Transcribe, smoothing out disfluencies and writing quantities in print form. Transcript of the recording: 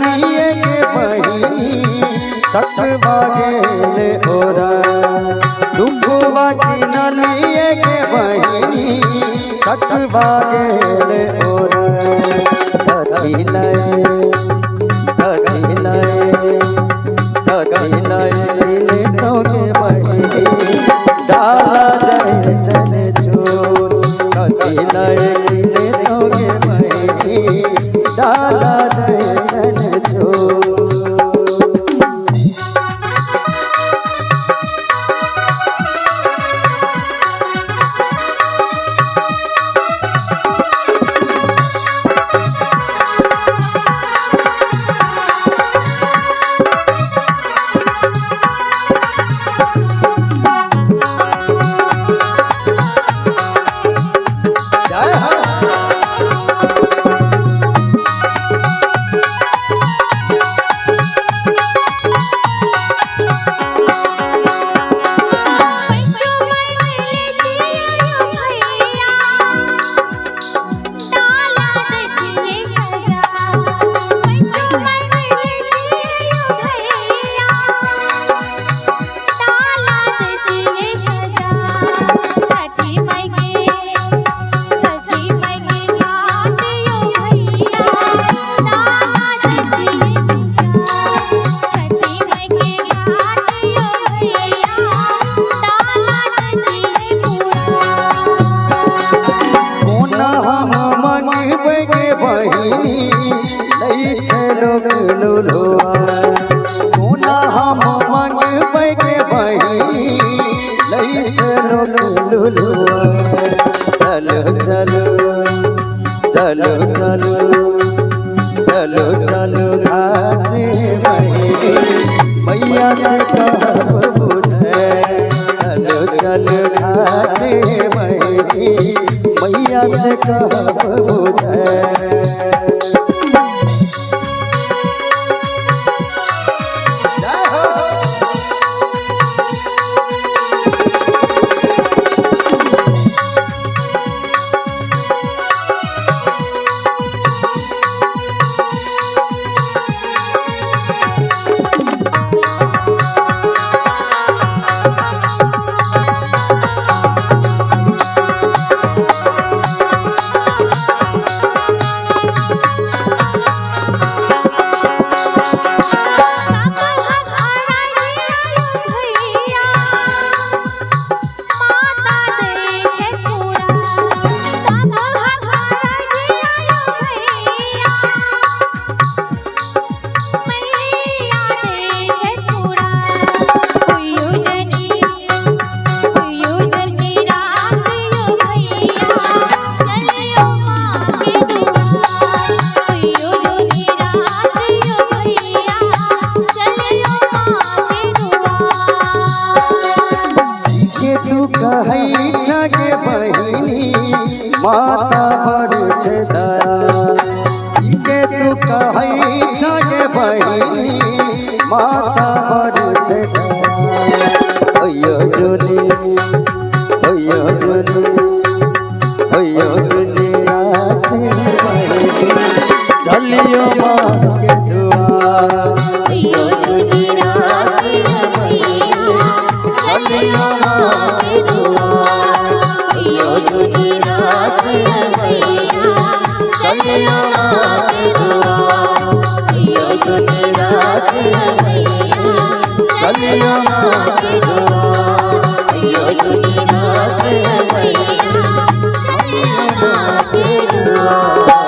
नलिए के बहिनी तकवा गेले ओरा सुखवा की नलिए के बहिनी तकवा गेले ओरा तकिलए ले तो के बहिनी डाला जाए चले चोच तकिलए ले तो के बहिनी डाला जाए चले चोच। कोना हम मंगबै के बहिनी लई चलो लुलुआ चलो चलो चलो चलो चलो चलो घाटे बहिनी मैया से कहब बुझे चलो चलो घाटे बहिनी मैया से कहब बुझे। के बहिनी माता भर छे दया के तू कहै के बहिनी माता भर छे दया ओयो जोली राशि बहिनी चलियो माँ के दुआर ओयो जोली राशि बहिनी चलियो माँ के दुआर चलियो माँ के दुआर चलियो माँ के दुआर।